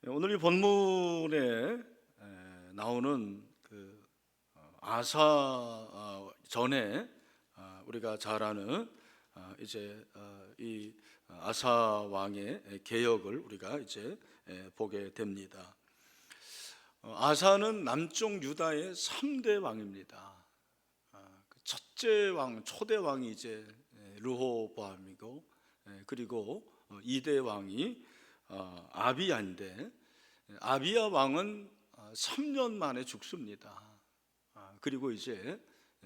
오늘 이 본문에 나오는 아사 전에 우리가 잘 아는 이제 이 아사 왕의 개혁을 우리가 이제 보게 됩니다. 아사는 남쪽 유다의 3대 왕입니다. 첫째 왕, 초대 왕이 이제 르호보암이고, 그리고 2대 왕이 아비야인데, 아비야 왕은 3년 만에 죽습니다. 그리고 이제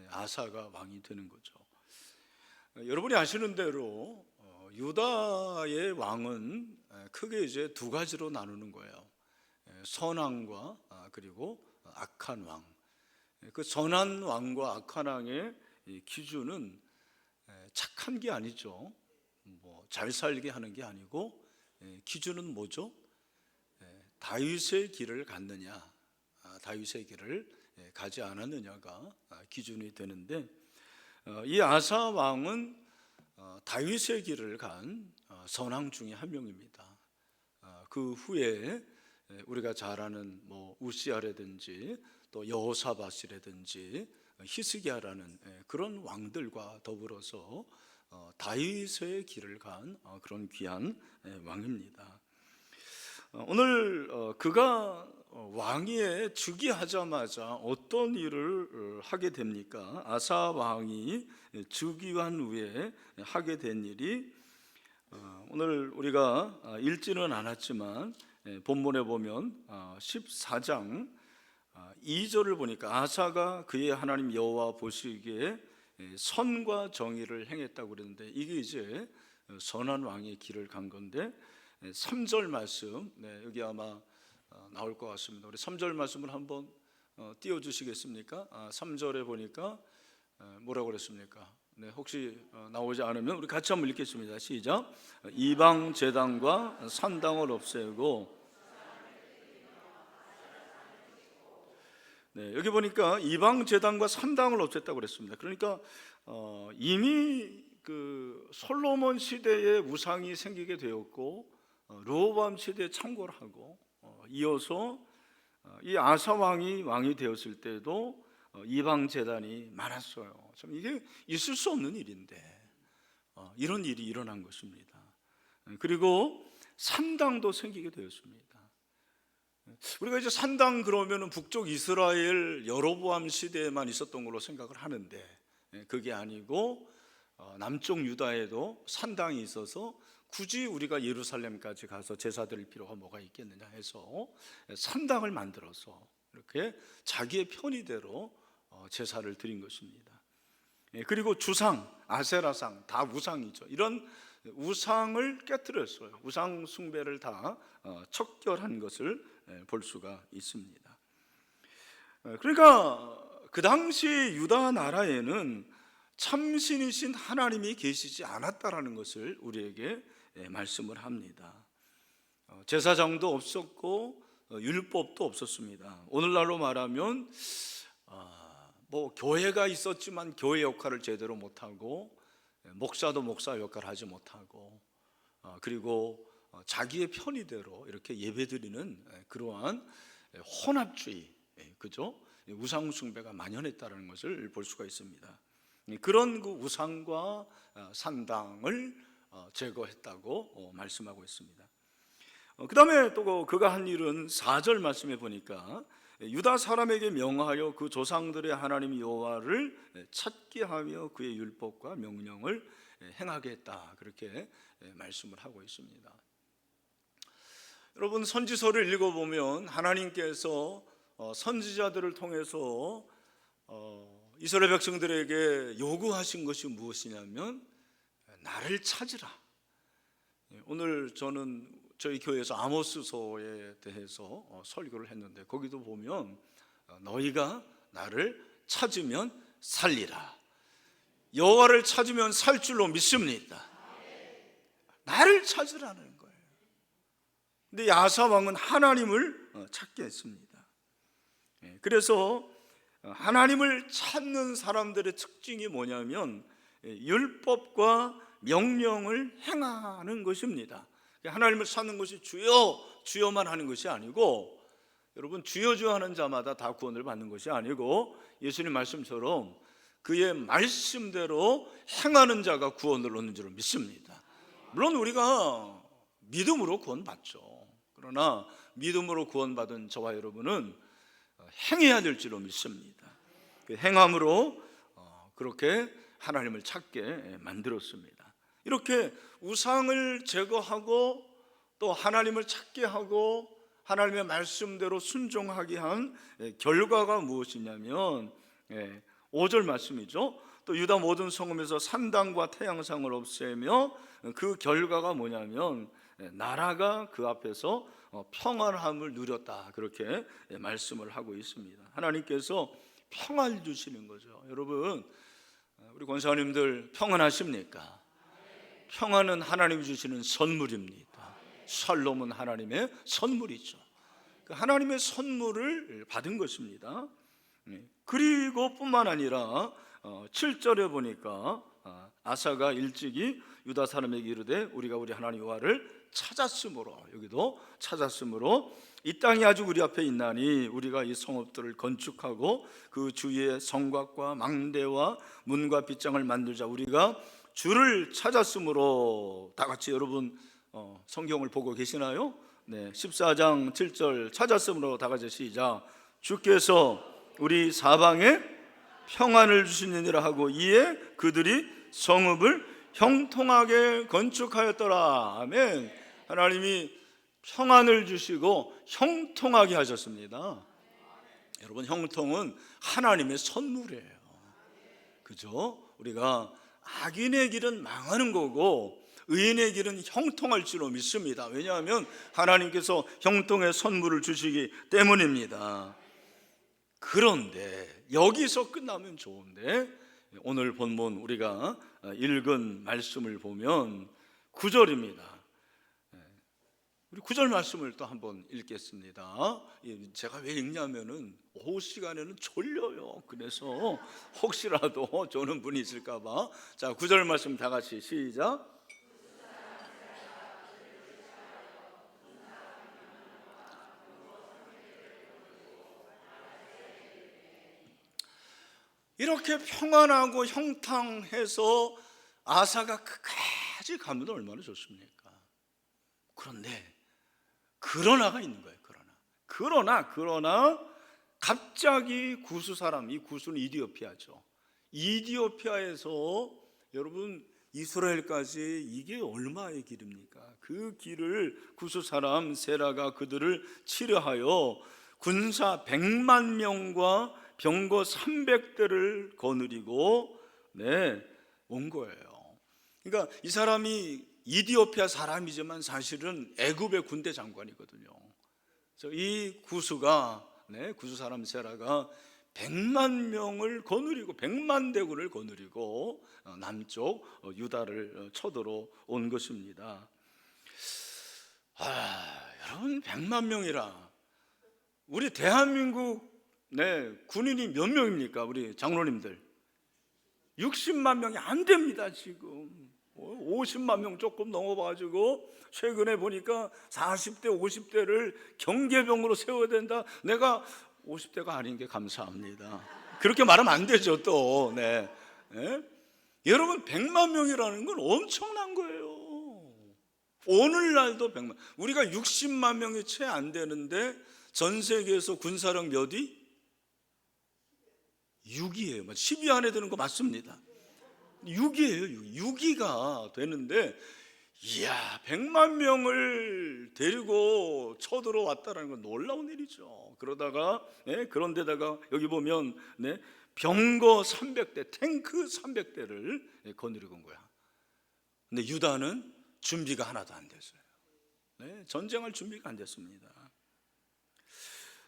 아사가 왕이 되는 거죠. 여러분이 아시는 대로 유다의 왕은 크게 이제 두 가지로 나누는 거예요. 선왕과 그리고 악한 왕. 그 선한 왕과 악한 왕의 기준은 착한 게 아니죠. 잘 살게 하는 게 아니고, 기준은 뭐죠? 다윗의 길을 갔느냐, 다윗의 길을 가지 않았느냐가 기준이 되는데, 이 아사 왕은 다윗의 길을 간 선왕 중에 한 명입니다. 그 후에 우리가 잘 아는 우시아라든지 또 여호사밧이라든지 히스기야라는 그런 왕들과 더불어서 다윗의 길을 간 그런 귀한 왕입니다. 오늘 그가 왕위에 즉위하자마자 어떤 일을 하게 됩니까? 아사 왕이 즉위한 후에 하게 된 일이, 오늘 우리가 읽지는 않았지만 본문에 보면 14장 2절을 보니까 아사가 그의 하나님 여호와 보시기에 선과 정의를 행했다고 그랬는데, 이게 이제 선한 왕의 길을 간 건데, 3절 말씀, 여기 아마 나올 것 같습니다. 우리 3절 말씀을 한번 띄워주시겠습니까? 3절에 보니까 뭐라고 그랬습니까? 혹시 나오지 않으면 우리 같이 한번 읽겠습니다. 시작. 이방 제단과 산당을 없애고, 여기 보니까 이방 제단과 산당을 없앴다고 그랬습니다. 그러니까 이미 그 솔로몬 시대에 우상이 생기게 되었고, 르호보암 시대에 창궐을 하고, 이어서 이 아사 왕이 되었을 때도 이방 제단이 많았어요. 참 이게 있을 수 없는 일인데 이런 일이 일어난 것입니다. 그리고 산당도 생기게 되었습니다. 우리가 이제 산당 그러면은 북쪽 이스라엘 여로보암 시대에만 있었던 걸로 생각을 하는데, 그게 아니고 남쪽 유다에도 산당이 있어서 굳이 우리가 예루살렘까지 가서 제사 드릴 필요가 뭐가 있겠느냐 해서 산당을 만들어서 이렇게 자기의 편의대로 제사를 드린 것입니다. 그리고 주상, 아세라상 다 우상이죠. 이런 우상을 깨뜨렸어요. 우상 숭배를 다 척결한 것을 볼 수가 있습니다. 그러니까 그 당시 유다 나라에는 참신이신 하나님이 계시지 않았다라는 것을 우리에게 말씀을 합니다. 제사장도 없었고 율법도 없었습니다. 오늘날로 말하면 교회가 있었지만 교회 역할을 제대로 못하고, 목사도 목사 역할을 하지 못하고, 그리고 자기의 편의대로 이렇게 예배드리는 그러한 혼합주의, 그죠? 우상 숭배가 만연했다는 것을 볼 수가 있습니다. 그런 그 우상과 산당을 제거했다고 말씀하고 있습니다. 그 다음에 또 그가 한 일은 4절 말씀에 보니까 유다 사람에게 명하여 그 조상들의 하나님 여호와를 찾게 하며 그의 율법과 명령을 행하게 했다, 그렇게 말씀을 하고 있습니다. 여러분, 선지서를 읽어보면 하나님께서 선지자들을 통해서 이스라엘 백성들에게 요구하신 것이 무엇이냐면 나를 찾으라. 오늘 저는 저희 교회에서 아모스서에 대해서 설교를 했는데, 거기도 보면 너희가 나를 찾으면 살리라, 여호와를 찾으면 살 줄로 믿습니다. 나를 찾으라는 거예요. 근데 아사 왕은 하나님을 찾게 했습니다. 그래서 하나님을 찾는 사람들의 특징이 뭐냐면 율법과 명령을 행하는 것입니다. 하나님을 찾는 것이 주여 주여만 하는 것이 아니고, 여러분, 주여 주여 하는 자마다 다 구원을 받는 것이 아니고, 예수님 말씀처럼 그의 말씀대로 행하는 자가 구원을 얻는 줄 믿습니다. 물론 우리가 믿음으로 구원받죠. 그러나 믿음으로 구원받은 저와 여러분은 행해야 될 줄로 믿습니다. 그 행함으로 그렇게 하나님을 찾게 만들었습니다. 이렇게 우상을 제거하고 또 하나님을 찾게 하고 하나님의 말씀대로 순종하게 한 결과가 무엇이냐면 5절 말씀이죠. 또 유다 모든 성읍에서 산당과 태양상을 없애며, 그 결과가 뭐냐면 나라가 그 앞에서 평안함을 누렸다, 그렇게 말씀을 하고 있습니다. 하나님께서 평안을 주시는 거죠. 여러분, 우리 권사님들 평안하십니까? 평안은 하나님이 주시는 선물입니다. 샬롬은 하나님의 선물이죠. 하나님의 선물을 받은 것입니다. 그리고 뿐만 아니라 7절에 보니까 아사가 일찍이 유다 사람에게 이르되 우리가 우리 하나님 여호와를 찾았으므로, 여기도 찾았으므로 이 땅이 아주 우리 앞에 있나니 우리가 이 성읍들을 건축하고 그 주위에 성곽과 망대와 문과 빗장을 만들자. 우리가 주를 찾았으므로. 다 같이 여러분 성경을 보고 계시나요? 네, 14장 7절 찾았으므로 다 같이 시작. 주께서 우리 사방에 평안을 주시느니라 하고 이에 그들이 성읍을 형통하게 건축하였더라. 아멘. 하나님이 평안을 주시고 형통하게 하셨습니다. 여러분, 형통은 하나님의 선물이에요. 그죠? 우리가 악인의 길은 망하는 거고 의인의 길은 형통할 줄로 믿습니다. 왜냐하면 하나님께서 형통의 선물을 주시기 때문입니다. 그런데 여기서 끝나면 좋은데, 오늘 본문 우리가 읽은 말씀을 보면 9절입니다. 우리 9절 말씀을 또 한번 읽겠습니다. 제가 왜 읽냐면은 오후 시간에는 졸려요. 그래서 혹시라도 조는 분이 있을까 봐. 자, 9절 말씀 다 같이 시작. 이렇게 평안하고 형통해서 아사가 끝까지 가면 얼마나 좋습니까? 그런데 그러나가 있는 거예요. 그러나 갑자기 구스 사람, 이 구스는 이디오피아죠. 이디오피아에서 여러분 이스라엘까지 이게 얼마의 길입니까? 그 길을 구스 사람 세라가 그들을 치려하여 군사 100만 명과 병거 300대를 거느리고 온 거예요. 그러니까 이 사람이 이디오피아 사람이지만 사실은 애굽의 군대 장관이거든요. 그래서 이 구스가 구스 사람 세라가 100만 명을 거느리고 100만 대군을 거느리고 남쪽 유다를 쳐들어 온 것입니다. 여러분, 100만 명이라 우리 대한민국 군인이 몇 명입니까? 우리 장로님들 60만 명이 안 됩니다. 지금 50만 명 조금 넘어가지고 최근에 보니까 40대 50대를 경계병으로 세워야 된다. 내가 50대가 아닌 게 감사합니다. 그렇게 말하면 안 되죠 또. 여러분, 100만 명이라는 건 엄청난 거예요. 오늘날도 100만, 우리가 60만 명이 채 안 되는데 전 세계에서 군사력 몇이? 6위예요. 10위 안에 드는 거 맞습니다. 6위예요. 6위가 되는데, 이야, 100만 명을 데리고 쳐들어왔다는 건 놀라운 일이죠. 그런데다가 여기 보면 병거 300대, 탱크 300대를 거느리고 온 거야. 근데 유다는 준비가 하나도 안 됐어요. 전쟁할 준비가 안 됐습니다.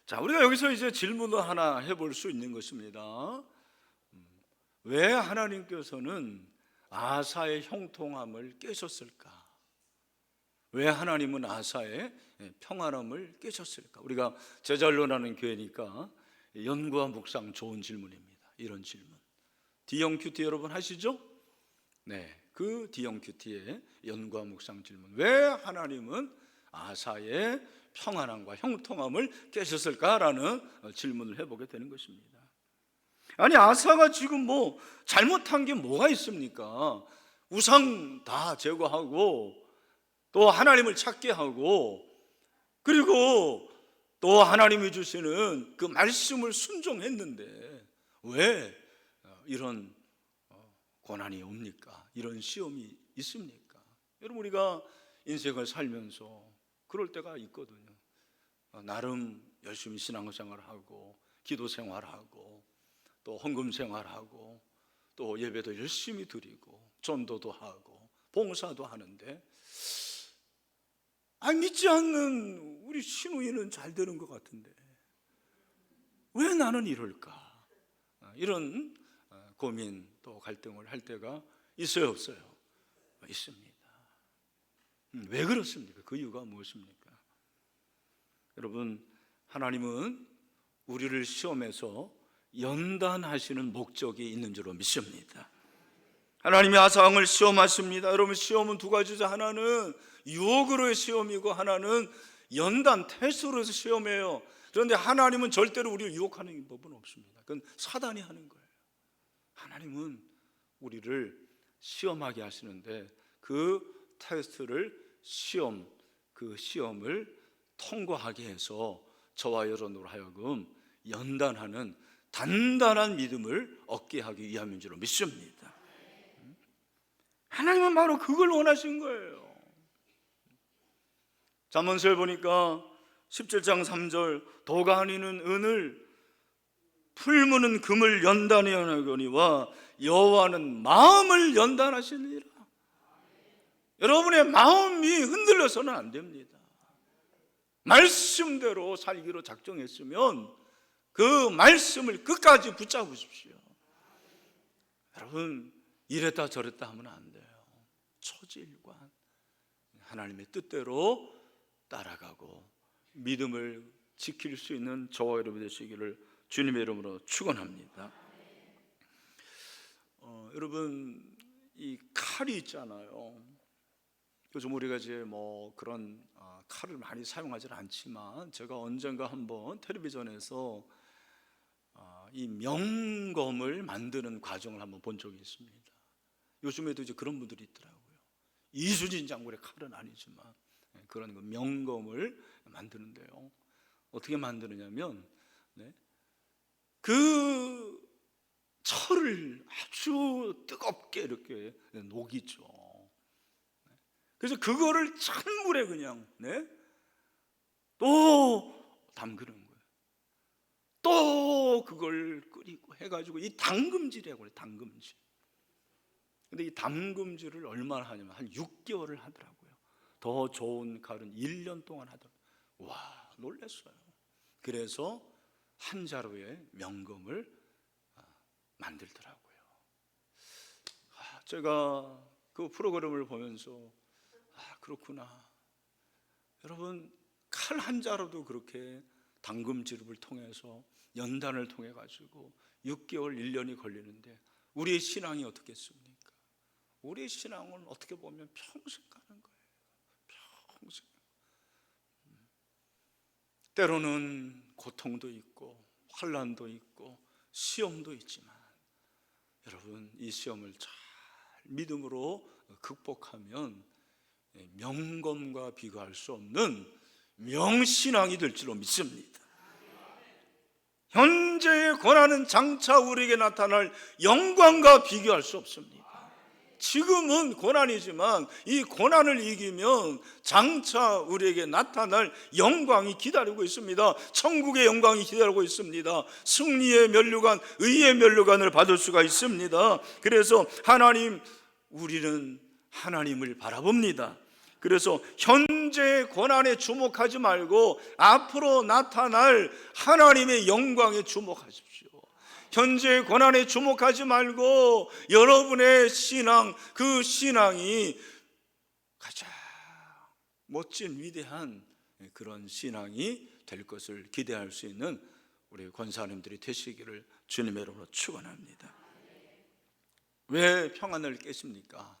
자, 우리가 여기서 이제 질문을 하나 해볼 수 있는 것입니다. 왜 하나님께서는 아사의 형통함을 깨셨을까? 왜 하나님은 아사의 평안함을 깨셨을까? 우리가 제자언론하는 교회니까 연구와 묵상 좋은 질문입니다. 이런 질문 D형 큐티 여러분 하시죠? 그 디영큐티의 연구와 묵상 질문, 왜 하나님은 아사의 평안함과 형통함을 깨셨을까라는 질문을 해보게 되는 것입니다. 아니, 아사가 지금 뭐 잘못한 게 뭐가 있습니까? 우상 다 제거하고 또 하나님을 찾게 하고, 그리고 또 하나님이 주시는 그 말씀을 순종했는데 왜 이런 고난이 옵니까? 이런 시험이 있습니까? 여러분, 우리가 인생을 살면서 그럴 때가 있거든요. 나름 열심히 신앙생활을 하고 기도 생활하고 또 헌금 생활하고 또 예배도 열심히 드리고 전도도 하고 봉사도 하는데, 믿지 않는 우리 시누이는 잘 되는 것 같은데 왜 나는 이럴까? 이런 고민 또 갈등을 할 때가 있어요, 없어요? 있습니다. 왜 그렇습니까? 그 이유가 무엇입니까? 여러분, 하나님은 우리를 시험해서 연단하시는 목적이 있는 줄로 믿습니다. 하나님이 아사왕을 시험하십니다. 여러분, 시험은 두 가지죠. 하나는 유혹으로의 시험이고 하나는 연단, 테스트로 해서 시험해요. 그런데 하나님은 절대로 우리를 유혹하는 법은 없습니다. 그건 사단이 하는 거예요. 하나님은 우리를 시험하게 하시는데 그 테스트를 그 시험을 통과하게 해서 저와 여러분으로 하여금 연단하는 단단한 믿음을 얻게 하기 위함인 줄 믿습니다. 하나님은 바로 그걸 원하신 거예요. 잠언서에 보니까 17장 3절, 도가 아니는 은을 풀무는 금을 연단하거니와 여호와는 마음을 연단하시느니라. 여러분의 마음이 흔들려서는 안 됩니다. 말씀대로 살기로 작정했으면 그 말씀을 끝까지 붙잡으십시오. 여러분, 이랬다 저랬다 하면 안 돼요. 초지일관 하나님의 뜻대로 따라가고 믿음을 지킬 수 있는 저와 여러분 되시기를 주님의 이름으로 축원합니다. 여러분, 이 칼이 있잖아요. 요즘 우리가 이제 뭐 그런 칼을 많이 사용하지는 않지만 제가 언젠가 한번 텔레비전에서 이 명검을 만드는 과정을 한번 본 적이 있습니다. 요즘에도 이제 그런 분들이 있더라고요. 이순신 장군의 칼은 아니지만 그런 명검을 만드는데요, 어떻게 만드느냐면 그 철을 아주 뜨겁게 이렇게 녹이죠. 그래서 그거를 찬물에 그냥 또 담그는 거예요. 또 그걸 끓이고 해가지고 이 담금질이라고 해요. 담금질. 근데 이 담금질을 얼마나 하냐면 한 6개월을 하더라고요. 더 좋은 칼은 1년 동안 하더라고요. 와, 놀랐어요. 그래서 한 자루의 명검을 만들더라고요. 제가 그 프로그램을 보면서 그렇구나. 여러분, 칼 한 자루도 그렇게 담금질을 통해서 연단을 통해 가지고 6개월, 1년이 걸리는데 우리의 신앙이 어떻겠습니까? 우리의 신앙은 어떻게 보면 평생 가는 거예요. 평생. 때로는 고통도 있고 환난도 있고 시험도 있지만 여러분, 이 시험을 잘 믿음으로 극복하면 명검과 비교할 수 없는 명신앙이 될 줄로 믿습니다. 현재의 고난은 장차 우리에게 나타날 영광과 비교할 수 없습니다. 지금은 고난이지만 이 고난을 이기면 장차 우리에게 나타날 영광이 기다리고 있습니다. 천국의 영광이 기다리고 있습니다. 승리의 면류관, 의의 면류관을 받을 수가 있습니다. 그래서 우리는 하나님을 바라봅니다. 그래서 현재의 고난에 주목하지 말고 앞으로 나타날 하나님의 영광에 주목하십시오. 현재의 고난에 주목하지 말고 여러분의 신앙, 그 신앙이 가장 멋진 위대한 그런 신앙이 될 것을 기대할 수 있는 우리 권사님들이 되시기를 주님의 이름으로 축원합니다. 왜 평안을 깨십니까?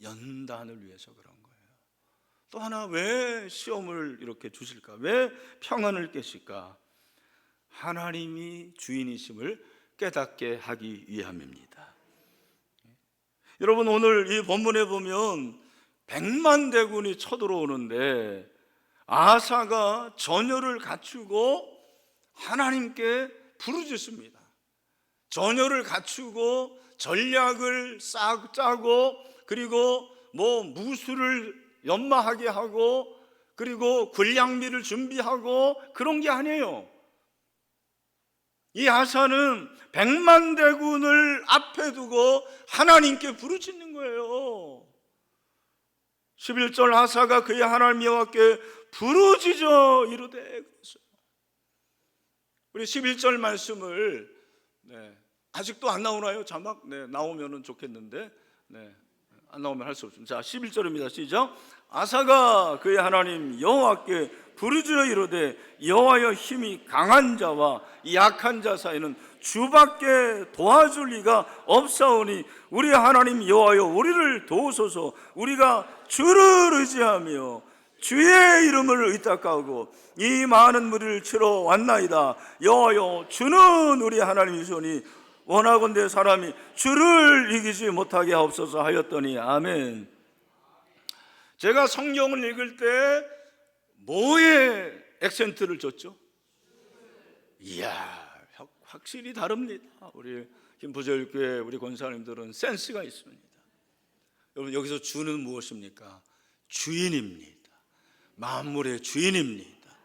연단을 위해서 그런 거예요. 또 하나, 왜 시험을 이렇게 주실까? 왜 평안을 깨실까? 하나님이 주인이심을 깨닫게 하기 위함입니다. 여러분, 오늘 이 본문에 보면 100만 대군이 쳐들어오는데 아사가 전열을 갖추고 하나님께 부르짖습니다. 전열을 갖추고 전략을 짜고, 그리고 무술을 연마하게 하고, 그리고 군량미를 준비하고, 그런 게 아니에요. 이 아사는 100만 대군을 앞에 두고 하나님께 부르짖는 거예요. 11절, 아사가 그의 하나님 여호와께 부르짖어 이르되 그랬어요. 우리 11절 말씀을 아직도 안 나오나요? 자막? 나오면 좋겠는데 안 나오면 할 수 없습니다. 자, 11절입니다. 시작. 아사가 그의 하나님 여호와께 부르짖어 이르되 여호와여, 힘이 강한 자와 약한 자 사이는 주밖에 도와줄 리가 없사오니 우리 하나님 여호와여, 우리를 도우소서. 우리가 주를 의지하며 주의 이름을 의탁하고 이 많은 무리를 치러 왔나이다. 여호와여, 주는 우리 하나님이시오니 원하건대 사람이 주를 이기지 못하게 하옵소서 하였더니. 아멘. 제가 성경을 읽을 때 뭐에 액센트를 줬죠? 이야, 확실히 다릅니다. 우리 김부절교회 우리 권사님들은 센스가 있습니다. 여러분, 여기서 주는 무엇입니까? 주인입니다. 만물의 주인입니다.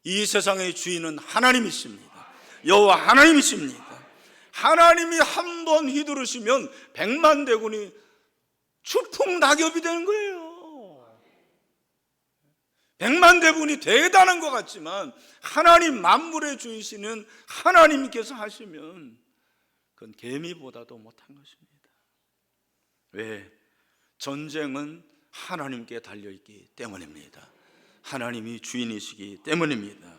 이 세상의 주인은 하나님이십니다. 여호와 하나님이십니다. 하나님이 한 번 휘두르시면 100만 대군이 추풍낙엽이 되는 거예요. 100만 대군이 대단한 것 같지만 하나님, 만물의 주이시는 하나님께서 하시면 그건 개미보다도 못한 것입니다. 왜? 전쟁은 하나님께 달려있기 때문입니다. 하나님이 주인이시기 때문입니다.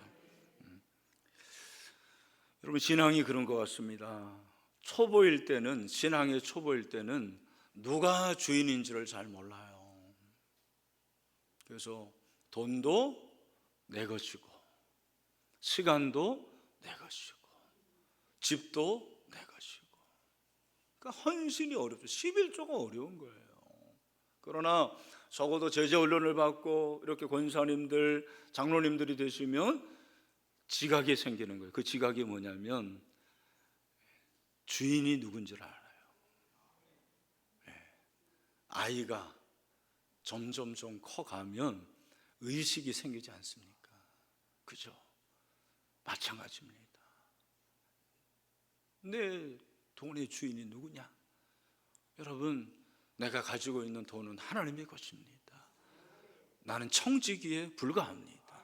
여러분, 신앙이 그런 것 같습니다. 초보일 때는, 신앙의 초보일 때는 누가 주인인지를 잘 몰라요. 그래서 돈도 내 것이고, 시간도 내 것이고, 집도 내 것이고, 그러니까 헌신이 어렵죠. 11조가 어려운 거예요. 그러나 적어도 제자훈련을 받고 이렇게 권사님들, 장로님들이 되시면 지각이 생기는 거예요. 그 지각이 뭐냐면 주인이 누군지를 알아요. 아이가 점점 커가면 의식이 생기지 않습니까? 그죠? 마찬가지입니다. 내 돈의 주인이 누구냐? 여러분, 내가 가지고 있는 돈은 하나님의 것입니다. 나는 청지기에 불과합니다.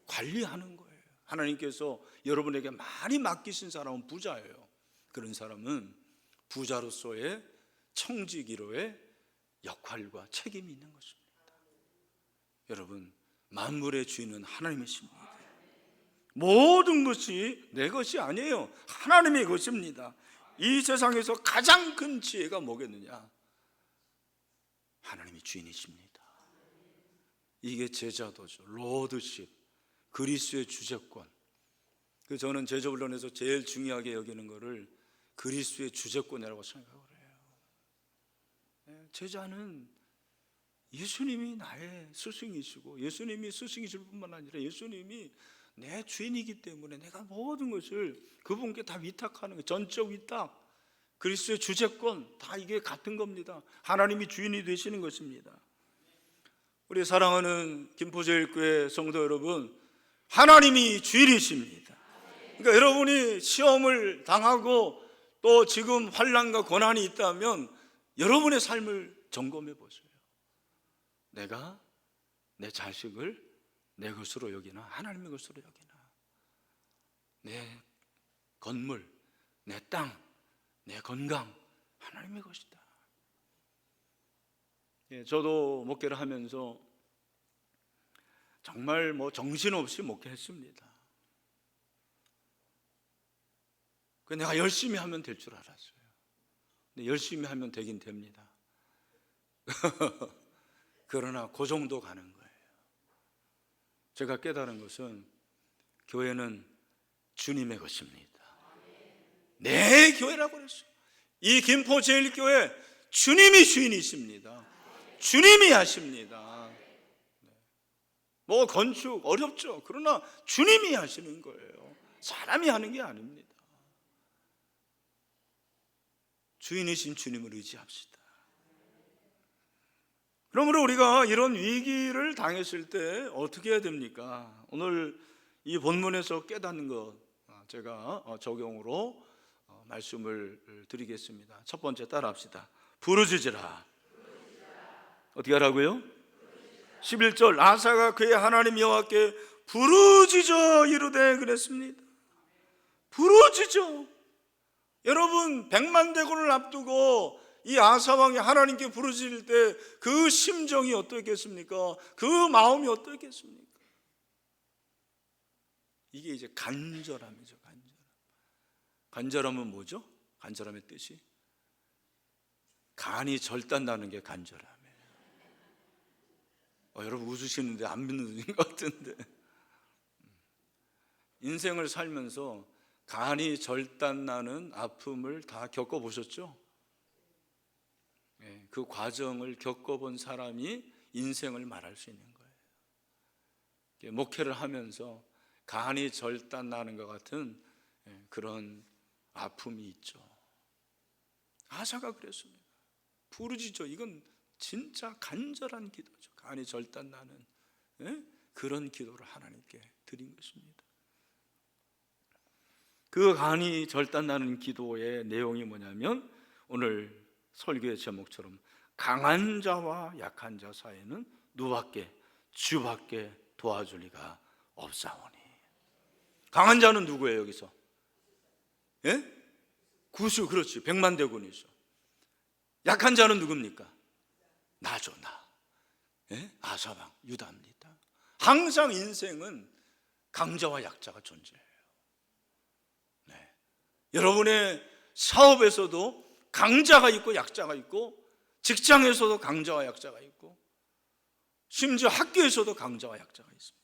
관리하는 거예요. 하나님께서 여러분에게 많이 맡기신 사람은 부자예요. 그런 사람은 부자로서의 청지기로의 역할과 책임이 있는 것입니다. 여러분, 만물의 주인은 하나님이십니다. 모든 것이 내 것이 아니에요. 하나님의 것입니다. 이 세상에서 가장 큰 지혜가 뭐겠느냐? 하나님이 주인이십니다. 이게 제자도죠. 로드십, 그리스도의 주재권. 저는 제자훈련에서 제일 중요하게 여기는 것을 그리스도의 주재권이라고 생각을 해요. 제자는 예수님이 나의 스승이시고, 예수님이 스승이실 뿐만 아니라 예수님이 내 주인이기 때문에 내가 모든 것을 그분께 다 위탁하는 거예요. 전적 위탁, 그리스도의 주재권, 다 이게 같은 겁니다. 하나님이 주인이 되시는 것입니다. 우리 사랑하는 김포제일교회 성도 여러분, 하나님이 주인이십니다. 그러니까 여러분이 시험을 당하고 또 지금 환난과 고난이 있다면 여러분의 삶을 점검해 보세요. 내가 내 자식을 내 것으로 여기나 하나님의 것으로 여기나, 내 건물, 내 땅, 내 건강 하나님의 것이다. 저도 목회를 하면서 정말 정신없이 목회했습니다. 내가 열심히 하면 될 줄 알았어요. 근데 열심히 하면 되긴 됩니다. 그러나 그 정도 가는 거예요. 제가 깨달은 것은 교회는 주님의 것입니다. 내 교회라고 그랬어요. 이 김포제일교회 주님이 주인이십니다. 주님이 하십니다. 뭐 건축 어렵죠. 그러나 주님이 하시는 거예요. 사람이 하는 게 아닙니다. 주인이신 주님을 의지합시다. 그러므로 우리가 이런 위기를 당했을 때 어떻게 해야 됩니까? 오늘 이 본문에서 깨닫는 것 제가 적용으로 말씀을 드리겠습니다. 첫 번째 따라합시다. 부르짖으라. 어떻게 하라고요? 11절 아사가 그의 하나님 여호와께 부르짖어 이르되 그랬습니다. 부르짖어. 여러분 100만 대군을 앞두고 이 아사 왕이 하나님께 부르짖을 때 그 심정이 어떻겠습니까? 그 마음이 어떻겠습니까? 이게 이제 간절함이죠. 간절함은 뭐죠? 간절함의 뜻이 간이 절단나는 게 간절함이에요. 여러분 웃으시는데 안 믿는 것 같은데, 인생을 살면서 간이 절단나는 아픔을 다 겪어보셨죠? 그 과정을 겪어본 사람이 인생을 말할 수 있는 거예요. 목회를 하면서 간이 절단나는 것 같은 그런 아픔이 있죠. 아사가 그랬습니다. 부르짖어. 이건 진짜 간절한 기도죠. 간이 절단나는 그런 기도를 하나님께 드린 것입니다. 그 간이 절단나는 기도의 내용이 뭐냐면 오늘 설교의 제목처럼 강한 자와 약한 자 사이에는 누구밖에 주밖에 도와줄 리가 없사오니. 강한 자는 누구예요 여기서? 구수, 그렇지. 100만 대군이죠. 약한 자는 누굽니까? 나죠, 나. 아사왕 유다입니다. 항상 인생은 강자와 약자가 존재해요. 여러분의 사업에서도 강자가 있고 약자가 있고, 직장에서도 강자와 약자가 있고, 심지어 학교에서도 강자와 약자가 있습니다.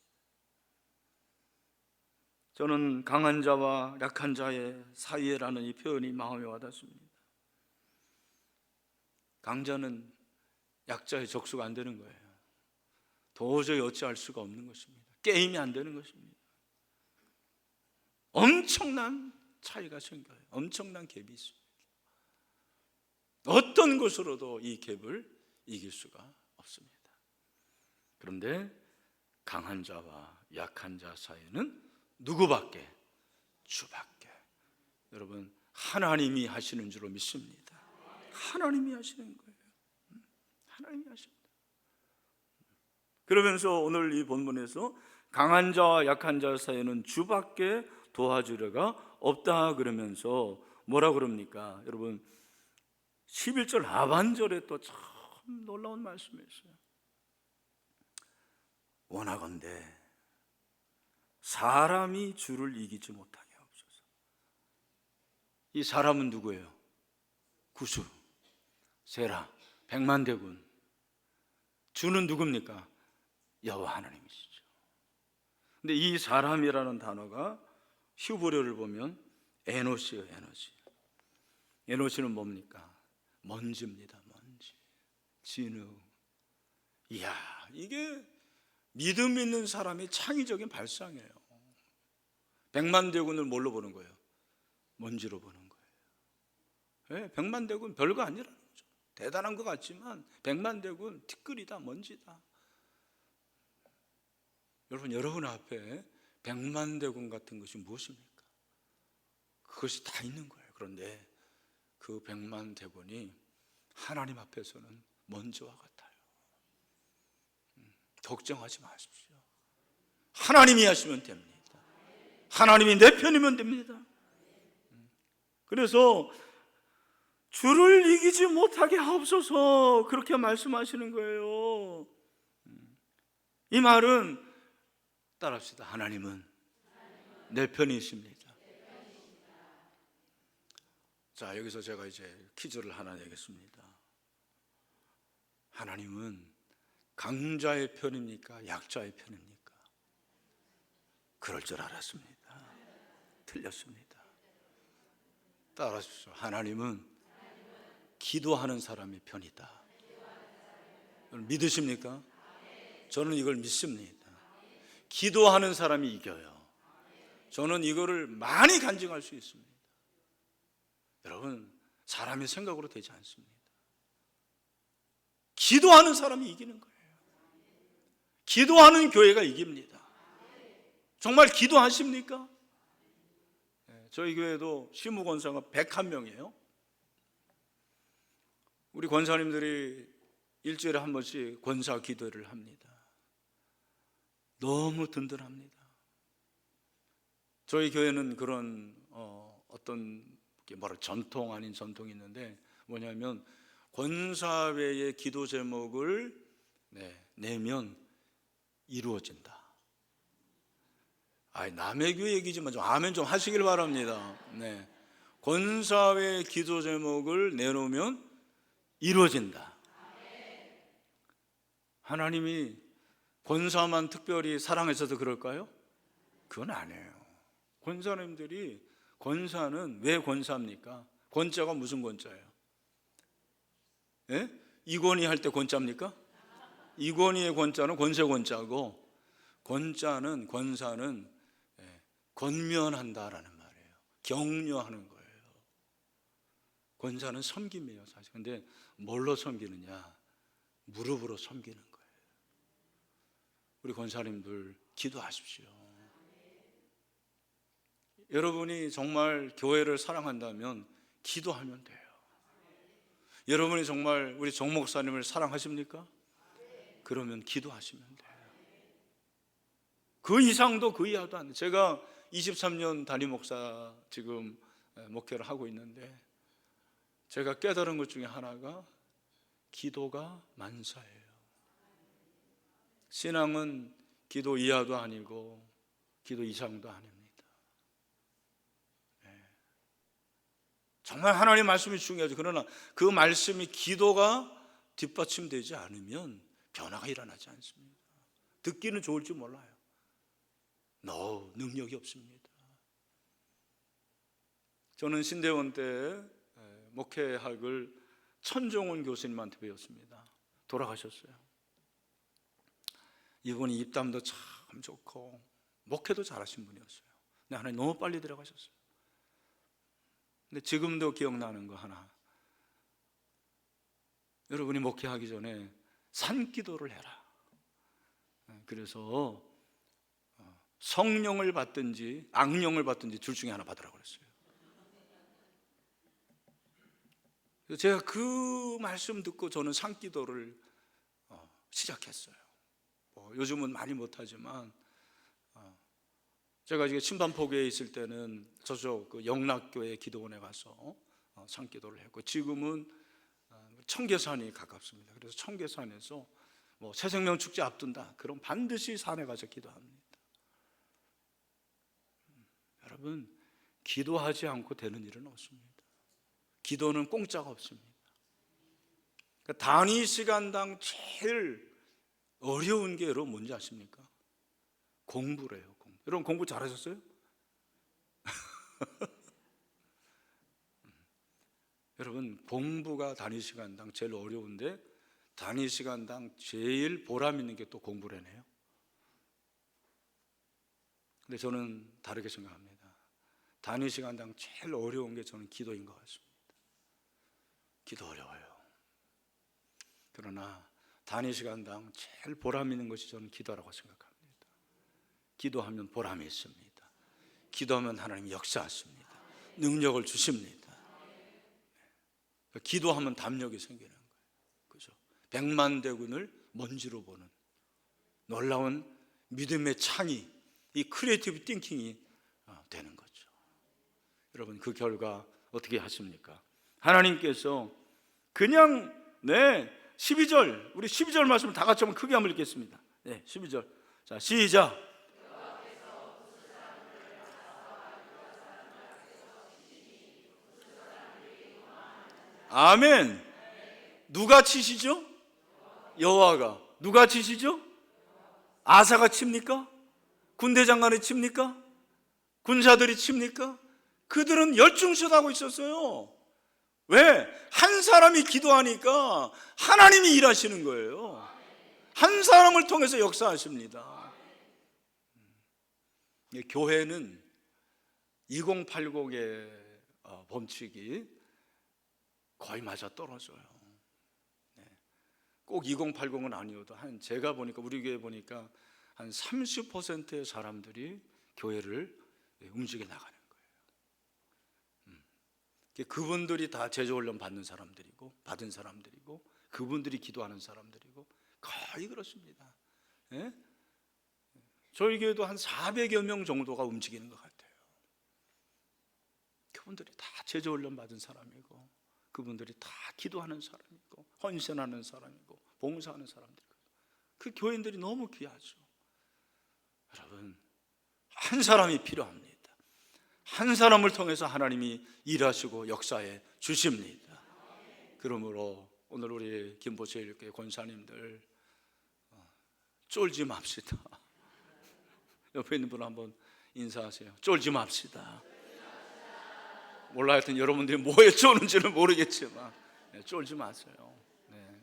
저는 강한 자와 약한 자의 사이에라는 이 표현이 마음에 와닿습니다. 강자는 약자의 적수가 안 되는 거예요. 도저히 어찌할 수가 없는 것입니다. 게임이 안 되는 것입니다. 엄청난 차이가 생겨요. 엄청난 갭이 있습니다. 어떤 것으로도 이 갭을 이길 수가 없습니다. 그런데 강한 자와 약한 자 사이에는 누구밖에? 주밖에. 여러분 하나님이 하시는 줄로 믿습니다. 하나님이 하시는 거예요. 하나님이 하십니다. 그러면서 오늘 이 본문에서 강한 자와 약한 자 사이에는 주밖에 도와주려가 없다 그러면서 뭐라 그럽니까? 여러분 11절 하반절에 또 참 놀라운 말씀이 있어요. 원하건대 사람이 주를 이기지 못하게 하옵소서. 이 사람은 누구예요? 구수, 세라, 100만 대군. 주는 누굽니까? 여호와 하나님이시죠. 근데 이 사람이라는 단어가 히브리어를 보면 에노시예요. 에노시는 뭡니까? 먼지입니다. 먼지, 진흙. 이야, 이게 믿음 있는 사람의 창의적인 발상이에요. 100만 대군을 뭘로 보는 거예요? 먼지로 보는 거예요. 100만 대군 별거 아니라는 거죠. 대단한 것 같지만 100만 대군 티끌이다, 먼지다. 여러분 앞에 100만 대군 같은 것이 무엇입니까? 그것이 다 있는 거예요. 그런데 그 100만 대군이 하나님 앞에서는 먼지와 같아요. 걱정하지 마십시오. 하나님이 하시면 됩니다. 하나님이 내 편이면 됩니다. 그래서 주를 이기지 못하게 하옵소서, 그렇게 말씀하시는 거예요. 이 말은 따라합시다. 하나님은 내 편이십니다. 자, 여기서 제가 이제 퀴즈를 하나 내겠습니다. 하나님은 강자의 편입니까? 약자의 편입니까? 그럴 줄 알았습니다. 틀렸습니다. 따라하십시오. 하나님은 기도하는 사람의 편이다. 믿으십니까? 저는 이걸 믿습니다. 기도하는 사람이 이겨요. 저는 이거를 많이 간증할 수 있습니다. 여러분, 사람의 생각으로 되지 않습니다. 기도하는 사람이 이기는 거예요. 기도하는 교회가 이깁니다. 정말 기도하십니까? 저희 교회도 시무 권사가 101명이에요. 우리 권사님들이 일주일에 한 번씩 권사 기도를 합니다. 너무 든든합니다. 저희 교회는 그런 어떤 전통 아닌 전통이 있는데 뭐냐면 권사회의 기도 제목을 내면 이루어진다. 남의 교회 얘기지만 좀 아멘 좀 하시길 바랍니다. 권사회의 기도 제목을 내놓으면 이루어진다. 하나님이 권사만 특별히 사랑해서도 그럴까요? 그건 아니에요. 권사는 왜 권사입니까? 권자가 무슨 권자예요? 이권희 할 때 권자입니까? 이권희의 권자는 권세 권자고, 권사는 권면한다라는 말이에요. 격려하는 거예요. 권사는 섬김이에요, 사실. 근데 뭘로 섬기느냐? 무릎으로 섬기는 거예요. 우리 권사님들 기도하십시오. 여러분이 정말 교회를 사랑한다면 기도하면 돼요. 여러분이 정말 우리 정 목사님을 사랑하십니까? 그러면 기도하시면 돼요. 그 이상도 그 이하도 안 돼요. 제가 23년 담임 목사 지금 목회를 하고 있는데 제가 깨달은 것 중에 하나가 기도가 만사예요. 신앙은 기도 이하도 아니고 기도 이상도 아닙니다. 정말 하나님의 말씀이 중요하죠. 그러나 그 말씀이 기도가 뒷받침되지 않으면 변화가 일어나지 않습니다. 듣기는 좋을지 몰라요. 능력이 없습니다. 저는 신대원 때 목회학을 천종훈 교수님한테 배웠습니다. 돌아가셨어요. 이분이 입담도 참 좋고 목회도 잘하신 분이었어요. 근데 하나님 너무 빨리 들어가셨어요. 근데 지금도 기억나는 거 하나. 여러분이 목회하기 전에 산기도를 해라. 그래서 성령을 받든지 악령을 받든지 둘 중에 하나 받으라고 그랬어요. 그래서 제가 그 말씀 듣고 저는 산기도를 시작했어요. 요즘은 많이 못하지만 제가 이제 신반포교에 있을 때는 저쪽 그 영락교회 기도원에 가서 산기도를 했고, 지금은 청계산이 가깝습니다. 그래서 청계산에서 새생명 축제 앞둔다, 그럼 반드시 산에 가서 기도합니다. 여러분, 기도하지 않고 되는 일은 없습니다. 기도는 공짜가 없습니다. 그러니까 단위 시간당 제일 어려운 게 여러분 뭔지 아십니까? 공부래요. 여러분 공부 잘하셨어요? 여러분, 공부가 단위 시간당 제일 어려운데 단위 시간당 제일 보람 있는 게 또 공부라네요. 근데 저는 다르게 생각합니다. 단위 시간당 제일 어려운 게 저는 기도인 것 같습니다. 기도 어려워요. 그러나 단위 시간당 제일 보람 있는 것이 저는 기도라고 생각합니다. 기도하면 보람이 있습니다. 기도하면 하나님이 역사하십니다. 능력을 주십니다. 기도하면 담력이 생기는 거예요. 그죠? 100만 대군을 먼지로 보는 놀라운 믿음의 창이, 이 크리에이티브 띵킹이 되는 거죠. 여러분, 그 결과 어떻게 하십니까? 하나님께서 그냥 12절, 우리 12절 말씀을 다 같이 한번 크게 한번 읽겠습니다. 12절. 자, 시작. 아멘. 누가 치시죠? 여호와가. 누가 치시죠? 아사가 칩니까? 군대 장관이 칩니까? 군사들이 칩니까? 그들은 열중시하고 있었어요. 왜? 한 사람이 기도하니까 하나님이 일하시는 거예요. 한 사람을 통해서 역사하십니다. 교회는 2080의 법칙이 거의 맞아 떨어져요. 꼭 2080은 아니어도 제가 보니까 우리 교회 보니까 한 30%의 사람들이 교회를 움직여 나가는 거예요. 그분들이 다 제자훈련 받는 사람들이고 그분들이 기도하는 사람들이고 거의 그렇습니다. 예? 저희 교회도 한 400여 명 정도가 움직이는 것 같아요. 그분들이 다 제자훈련 받은 사람이고 그분들이 다 기도하는 사람이고 헌신하는 사람이고 봉사하는 사람들이고 그 교인들이 너무 귀하죠. 여러분, 한 사람이 필요합니다. 한 사람을 통해서 하나님이 일하시고 역사해 주십니다. 그러므로 오늘 우리 김포제일교회 권사님들 쫄지 맙시다. 옆에 있는 분 한번 인사하세요. 쫄지 맙시다. 몰라 하여튼 여러분들이 뭐에 쫄는지는 모르겠지만 쫄지 마세요.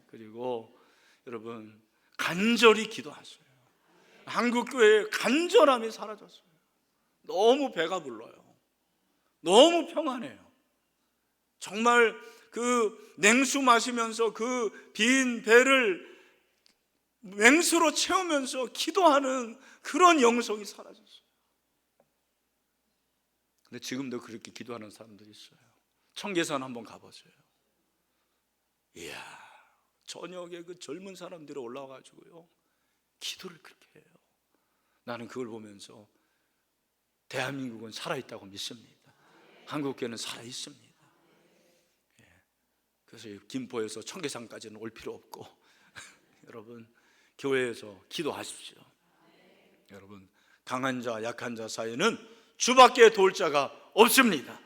그리고 여러분 간절히 기도하세요. 한국교회의 간절함이 사라졌어요. 너무 배가 불러요. 너무 평안해요. 정말 그 냉수 마시면서 그 빈 배를 맹수로 채우면서 기도하는 그런 영성이 사라졌어요. 근데 지금도 그렇게 기도하는 사람들이 있어요. 청계산 한번 가보세요. 이야, 저녁에 그 젊은 사람들이 올라와가지고요 기도를 그렇게 해요. 나는 그걸 보면서 대한민국은 살아있다고 믿습니다. 한국교회는 살아있습니다. 그래서 김포에서 청계산까지는 올 필요 없고 여러분 교회에서 기도하십시오. 여러분 강한 자 약한 자 사이에는 주밖에 도울 자가 없습니다.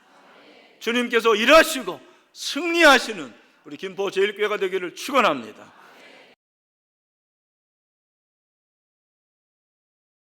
주님께서 일하시고 승리하시는 우리 김포제일교회가 되기를 축원합니다.